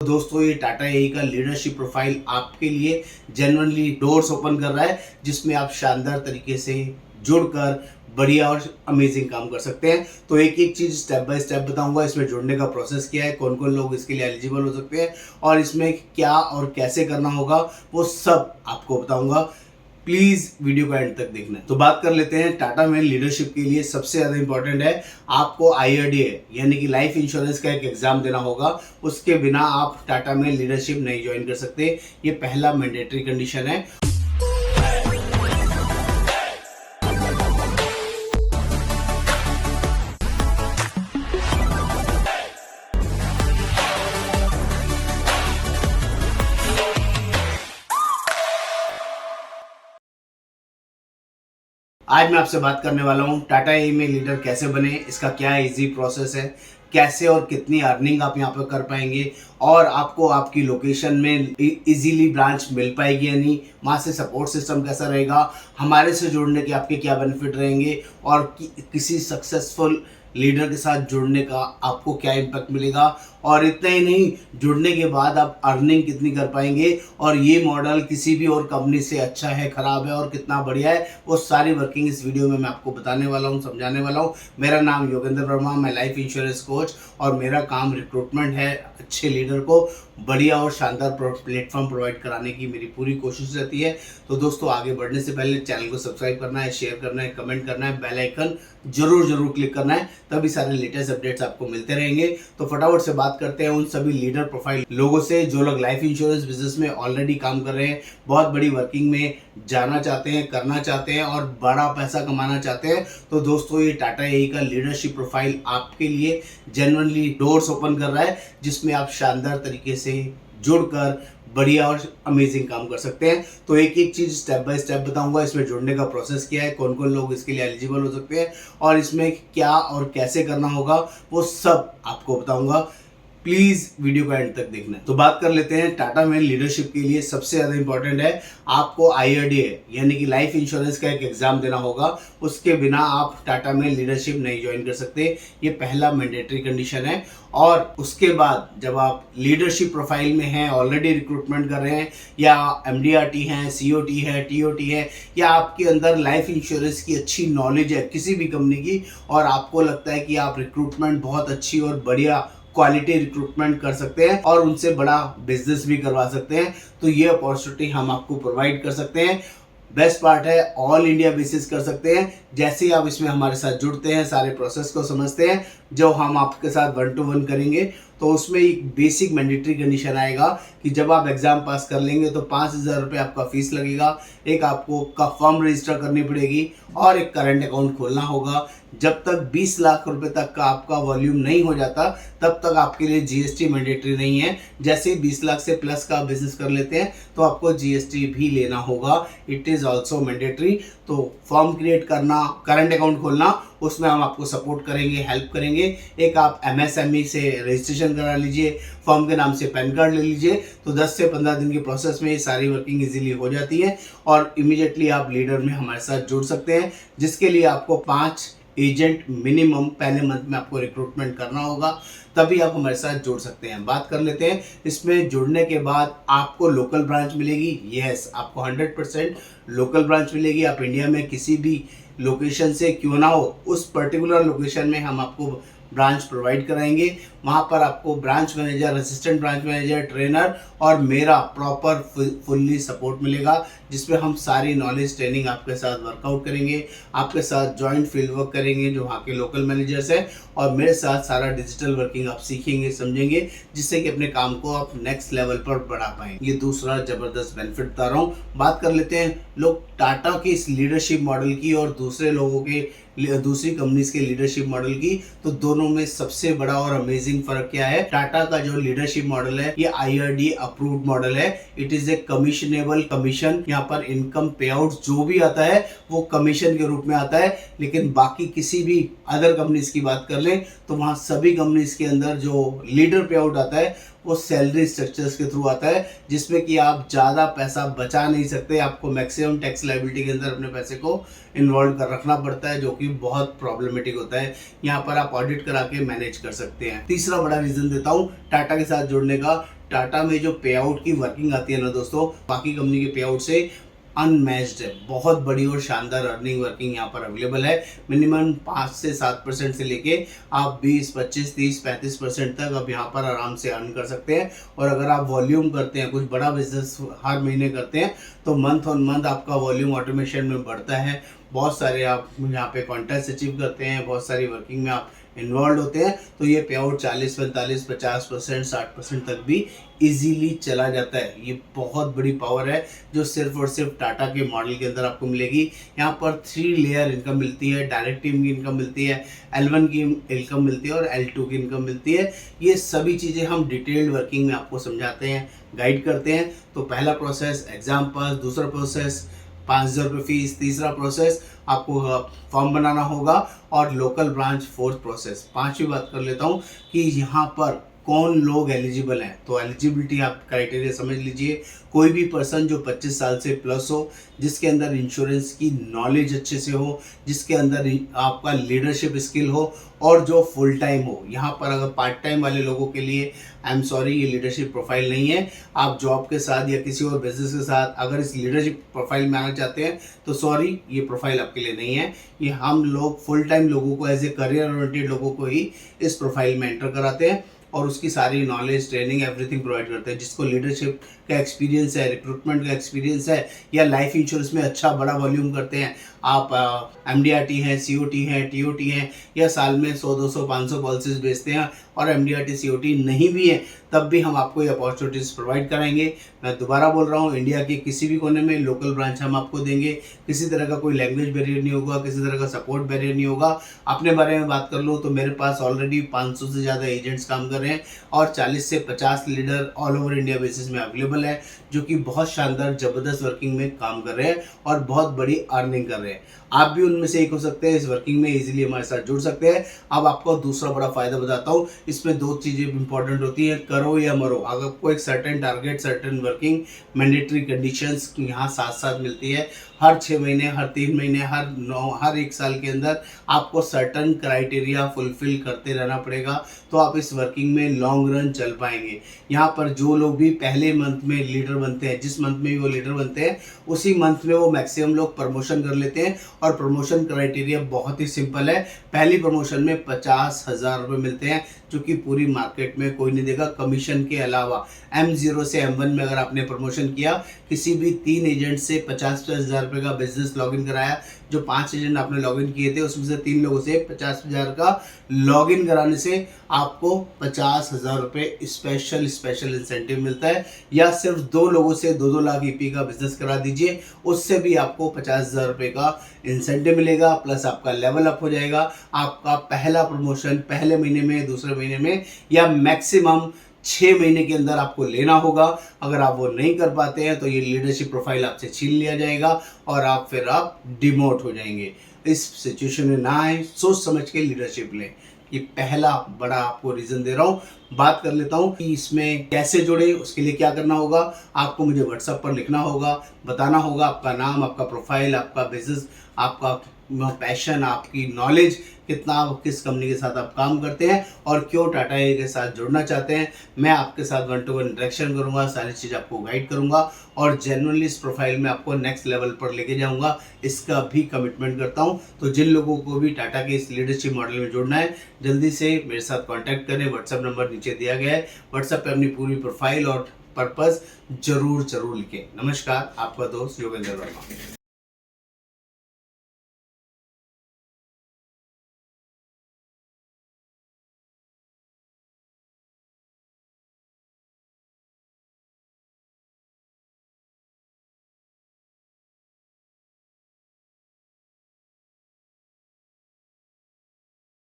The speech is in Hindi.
दोस्तों ये टाटा एआई का लीडरशिप प्रोफाइल आपके लिए जेन्युइनली डोर्स ओपन कर रहा है, जिसमें आप शानदार तरीके से जुड़कर बढ़िया और अमेजिंग काम कर सकते हैं। तो एक एक चीज स्टेप बाय स्टेप बताऊंगा। इसमें जुड़ने का प्रोसेस क्या है, कौन कौन लोग इसके लिए एलिजिबल हो सकते हैं और इसमें क्या और कैसे करना होगा, वो सब आपको बताऊंगा। प्लीज वीडियो को एंड तक देखना है। तो बात कर लेते हैं। टाटा में लीडरशिप के लिए सबसे ज्यादा इंपॉर्टेंट है आपको IRDA यानी कि लाइफ इंश्योरेंस का एक एग्जाम देना होगा। उसके बिना आप टाटा में लीडरशिप नहीं ज्वाइन कर सकते। ये पहला मैंडेटरी कंडीशन है। आज मैं आपसे बात करने वाला हूँ टाटा एआई में लीडर कैसे बने, इसका क्या इजी प्रोसेस है, कैसे और कितनी अर्निंग आप यहाँ पे कर पाएंगे और आपको आपकी लोकेशन में इजीली ब्रांच मिल पाएगी या नहीं, वहाँ से सपोर्ट सिस्टम कैसा रहेगा, हमारे से जुड़ने के आपके क्या बेनिफिट रहेंगे और किसी सक्सेसफुल लीडर के साथ जुड़ने का आपको क्या इम्पैक्ट मिलेगा। और इतना ही नहीं, जुड़ने के बाद आप अर्निंग कितनी कर पाएंगे और ये मॉडल किसी भी और कंपनी से अच्छा है, खराब है और कितना बढ़िया है, वो सारी वर्किंग इस वीडियो में मैं आपको बताने वाला हूँ, समझाने वाला हूँ। मेरा नाम योगेंद्र वर्मा, मैं लाइफ इंश्योरेंस कोच और मेरा काम रिक्रूटमेंट है। अच्छे लीडर को बढ़िया और शानदार प्लेटफॉर्म प्रोवाइड कराने की मेरी पूरी कोशिश रहती है। तो दोस्तों आगे बढ़ने से पहले चैनल को सब्सक्राइब करना है, शेयर करना है, कमेंट करना है, बेल आइकन जरूर क्लिक करना है, तभी सारे लेटेस्ट अपडेट्स आपको मिलते रहेंगे। तो फटाफट से बात करते हैं उन सभी लीडर प्रोफाइल लोगों से जो लोग लाइफ इंश्योरेंस बिजनेस में ऑलरेडी काम कर रहे हैं, बहुत बड़ी वर्किंग में जाना चाहते हैं, करना चाहते हैं और बड़ा पैसा कमाना चाहते हैं। तो दोस्तों ये टाटा एआई का लीडरशिप प्रोफाइल आपके लिए जेन्युइनली डोर्स ओपन कर रहा है, जिसमें आप शानदार तरीके से जुड़कर बढ़िया और अमेजिंग काम कर सकते हैं। तो एक एक चीज स्टेप बाय स्टेप बताऊंगा। इसमें जुड़ने का प्रोसेस क्या है, कौन कौन लोग इसके लिए एलिजिबल हो सकते हैं और इसमें क्या और कैसे करना होगा, वो सब आपको बताऊंगा। प्लीज वीडियो को एंड तक देखना है। तो बात कर लेते हैं। टाटा में लीडरशिप के लिए सबसे ज्यादा इंपॉर्टेंट है आपको IRDA यानी कि लाइफ इंश्योरेंस का एक एग्जाम देना होगा। उसके बिना आप टाटा में लीडरशिप नहीं ज्वाइन कर सकते। ये पहला मैंडेटरी कंडीशन है। और उसके बाद जब आप लीडरशिप प्रोफाइल में हैं, ऑलरेडी रिक्रूटमेंट कर रहे हैं या MDRT हैं, COT है, TOT है, या आपके अंदर लाइफ इंश्योरेंस की अच्छी नॉलेज है किसी भी कंपनी की और आपको लगता है कि आप रिक्रूटमेंट बहुत अच्छी और बढ़िया क्वालिटी रिक्रूटमेंट कर सकते हैं और उनसे बड़ा बिजनेस भी करवा सकते हैं, तो ये अपॉर्चुनिटी हम आपको प्रोवाइड कर सकते हैं। बेस्ट पार्ट है ऑल इंडिया बेसिस कर सकते हैं। जैसे ही आप इसमें हमारे साथ जुड़ते हैं, सारे प्रोसेस को समझते हैं, जो हम आपके साथ 1 to 1 करेंगे, तो उसमें एक बेसिक मैंडेटरी कंडीशन आएगा कि जब आप एग्जाम पास कर लेंगे तो 5,000 रुपये आपका फीस लगेगा, एक आपको का फॉर्म रजिस्टर करनी पड़ेगी और एक करंट अकाउंट खोलना होगा। जब तक 20 लाख रुपए तक का आपका वॉल्यूम नहीं हो जाता तब तक आपके लिए GST मैंडेटरी नहीं है। जैसे ही 20 लाख से प्लस का बिजनेस कर लेते हैं तो आपको GST भी लेना होगा, इट इज़ ऑल्सो मैंडेटरी। तो फॉर्म क्रिएट करना, करंट अकाउंट खोलना, उसमें हम आपको सपोर्ट करेंगे, हेल्प करेंगे। एक आप MSME से रजिस्ट्रेशन करा लीजिए, फॉर्म के नाम से पैन कार्ड ले लीजिए, तो 10 से 15 दिन के प्रोसेस में ये सारी वर्किंग इजीली हो जाती है और इमीडिएटली आप लीडर में हमारे साथ जुड़ सकते हैं, जिसके लिए आपको 5 एजेंट मिनिमम पहले मंथ में आपको रिक्रूटमेंट करना होगा, तभी आप हमारे साथ जुड़ सकते हैं। बात कर लेते हैं। इसमें जुड़ने के बाद आपको लोकल ब्रांच मिलेगी। यस, आपको 100% लोकल ब्रांच मिलेगी। आप इंडिया में किसी भी लोकेशन से क्यों ना हो, उस पर्टिकुलर लोकेशन में हम आपको ब्रांच प्रोवाइड कराएंगे। वहाँ पर आपको branch manager, assistant branch manager, trainer और मेरा प्रॉपर फुल्ली सपोर्ट मिलेगा, जिसमें हम सारी नॉलेज ट्रेनिंग आपके साथ वर्कआउट करेंगे, आपके साथ जॉइंट फील्ड वर्क करेंगे जो वहाँ के लोकल मैनेजर्स हैं, और मेरे साथ सारा डिजिटल वर्किंग आप सीखेंगे, समझेंगे, जिससे कि अपने काम को आप नेक्स्ट लेवल पर बढ़ा पाएं। ये दूसरा जबरदस्त बेनिफिट बता रहा हूँ। बात कर लेते हैं लोग टाटा के इस लीडरशिप मॉडल की और दूसरे लोगों के दूसरी कंपनीज के लीडरशिप मॉडल की। तो दोनों में सबसे बड़ा और अमेजिंग फर्क क्या है? टाटा का जो लीडरशिप मॉडल है ये IRDA अप्रूव्ड मॉडल है। It is a commissionable commission. यहाँ पर इनकम पे आउट जो भी आता है वो कमीशन के रूप में आता है, लेकिन बाकी किसी भी अदर कंपनीज की बात कर लें तो वहाँ सभी कंपनीज के अंदर जो लीडर पे आउट आता है वो सैलरी स्ट्रक्चर्स के थ्रू आता है, जिसमें कि आप ज़्यादा पैसा बचा नहीं सकते। आपको मैक्सिमम टैक्स लायबिलिटी के अंदर अपने पैसे को इन्वॉल्व कर रखना पड़ता है, जो कि बहुत प्रॉब्लमेटिक होता है। यहाँ पर आप ऑडिट करा के मैनेज कर सकते हैं। तीसरा बड़ा रीज़न देता हूँ टाटा के साथ जुड़ने का। टाटा में जो पे आउट की वर्किंग आती है ना दोस्तों, बाकी कंपनी के पे आउट से अनमैच्ड है। बहुत बड़ी और शानदार अर्निंग वर्किंग यहाँ पर अवेलेबल है। मिनिमम 5 से 7% से लेके आप 20, 25, 30, 35% तक आप यहाँ पर आराम से अर्न कर सकते हैं। और अगर आप वॉल्यूम करते हैं, कुछ बड़ा बिजनेस हर महीने करते हैं, तो मंथ ऑन मंथ आपका वॉल्यूम ऑटोमेशन में बढ़ता है। बहुत सारे आप यहाँ पे कॉन्टेस्ट अचीव करते हैं, बहुत सारी वर्किंग में आप इन्वॉल्व होते हैं, तो ये पे आउट 40, 45, 50%, 60% तक भी इजीली चला जाता है। ये बहुत बड़ी पावर है जो सिर्फ और सिर्फ टाटा के मॉडल के अंदर आपको मिलेगी। यहाँ पर 3 लेयर इनकम मिलती है, डायरेक्ट टीम की इनकम मिलती है, L1 की इनकम मिलती है और L2 की इनकम मिलती है। ये सभी चीज़ें हम डिटेल्ड वर्किंग में आपको समझाते हैं, गाइड करते हैं। तो पहला प्रोसेस एग्जाम पास, दूसरा प्रोसेस 5,000 रुपये फीस, तीसरा प्रोसेस आपको फॉर्म बनाना होगा और लोकल ब्रांच, फोर्थ प्रोसेस। पांचवी बात कर लेता हूँ कि यहाँ पर कौन लोग एलिजिबल हैं। तो एलिजिबिलिटी आप क्राइटेरिया समझ लीजिए। कोई भी पर्सन जो 25 साल से प्लस हो, जिसके अंदर इंश्योरेंस की नॉलेज अच्छे से हो, जिसके अंदर आपका लीडरशिप स्किल हो और जो फुल टाइम हो। यहाँ पर अगर पार्ट टाइम वाले लोगों के लिए आई एम सॉरी, ये लीडरशिप प्रोफाइल नहीं है। आप जॉब के साथ या किसी और बिजनेस के साथ अगर इस लीडरशिप प्रोफाइल में आना चाहते हैं तो सॉरी, ये प्रोफाइल आपके लिए नहीं है। ये हम लोग फुल टाइम लोगों को, एज ए करियर ओरिएंटेड लोगों को ही इस प्रोफाइल में एंटर कराते हैं और उसकी सारी नॉलेज, ट्रेनिंग, एवरीथिंग प्रोवाइड करते हैं। जिसको लीडरशिप का एक्सपीरियंस है, रिक्रूटमेंट का एक्सपीरियंस है, या लाइफ इंश्योरेंस में अच्छा बड़ा वॉल्यूम करते हैं, आप MDRT हैं, COT हैं, TOT हैं, या साल में 100, 200, 500 पॉलिसीज बेचते हैं और MDRT COT नहीं भी है, तब भी हम आपको ये अपॉर्चुनिटीज़ प्रोवाइड कराएंगे। मैं दोबारा बोल रहा हूँ, इंडिया के किसी भी कोने में लोकल ब्रांच हम आपको देंगे। किसी तरह का कोई लैंग्वेज बैरियर नहीं होगा, किसी तरह का सपोर्ट बैरियर नहीं होगा। अपने बारे में बात कर लूँ तो मेरे पास ऑलरेडी 500 से ज़्यादा एजेंट्स काम कर रहे हैं और 40 से 50 leader all over India basis में अवेलेबल है, जो कि बहुत शानदार ज़बरदस्त वर्किंग में काम कर रहे हैं और बहुत बड़ी अर्निंग कर रहे हैं। आप भी उनमें से एक हो सकते हैं, इस वर्किंग में इजीली हमारे साथ जुड़ सकते हैं। अब आपको दूसरा बड़ा फायदा बताता हूँ। इसमें 2 चीज़ें इंपॉर्टेंट होती हैं, करो या मरो। अगर आपको एक certain target, certain working, mandatory conditions यहाँ साथ साथ मिलती है। हर 6 महीने, हर 3 महीने, हर 1 साल के अंदर आपको सर्टन क्राइटेरिया फुलफिल करते रहना पड़ेगा, तो आप इस वर्किंग में लॉन्ग रन चल पाएंगे। यहाँ पर जो लोग भी पहले मंथ में लीडर बनते हैं, जिस मंथ में भी वो लीडर बनते हैं, उसी मंथ में वो मैक्सिमम लोग प्रमोशन कर लेते हैं। और प्रमोशन क्राइटेरिया बहुत ही सिंपल है। पहली प्रमोशन में 50,000 रुपये मिलते हैं, जो कि पूरी मार्केट में कोई नहीं देगा। कमीशन के अलावा M0 से M1 में अगर आपने प्रमोशन किया, किसी भी 3 एजेंट से 50,000 रुपये का बिजनेस लॉगिन कराया, जो 5 एजेंट आपने लॉगिन किए थे उसमें से 3 लोगों से 50,000 का लॉगिन कराने से आपको 50,000 रुपये स्पेशल इंसेंटिव मिलता है। या सिर्फ 2 लोगों से 2-2 लाख EP का बिजनेस करा दीजिए, उससे भी आपको 50,000 रुपये का इंसेंटिव मिलेगा, प्लस आपका लेवल अप हो जाएगा। आपका पहला प्रमोशन पहले महीने में, दूसरे महीने में, या मैक्सिमम 6 महीने के अंदर आपको लेना होगा। अगर आप वो नहीं कर पाते हैं तो ये लीडरशिप प्रोफाइल आपसे छीन लिया जाएगा और आप डिमोट हो जाएंगे। इस सिचुएशन में ना आए, सोच समझ के लीडरशिप लें। ये पहला बड़ा आपको रीज़न दे रहा हूँ। बात कर लेता हूँ कि इसमें कैसे जुड़े, उसके लिए क्या करना होगा। आपको मुझे व्हाट्सएप पर लिखना होगा, बताना होगा आपका नाम, आपका प्रोफाइल, आपका बिजनेस, आपका पैशन, आपकी नॉलेज कितना, किस कंपनी के साथ आप काम करते हैं और क्यों टाटा के साथ जुड़ना चाहते हैं। मैं आपके साथ 1-to-1 इंटरेक्शन करूंगा, सारी चीज़ आपको गाइड करूंगा और जेन्युइनली इस प्रोफाइल में आपको नेक्स्ट लेवल पर लेके जाऊंगा, इसका भी कमिटमेंट करता हूं। तो जिन लोगों को भी टाटा के इस लीडरशिप मॉडल में जुड़ना है, जल्दी से मेरे साथ कॉन्टैक्ट करें। व्हाट्सएप नंबर नीचे दिया गया है, व्हाट्सएप पर अपनी पूरी प्रोफाइल और पर्पज़ जरूर लिखें। नमस्कार, आपका दोस्त योगेंद्र वर्मा।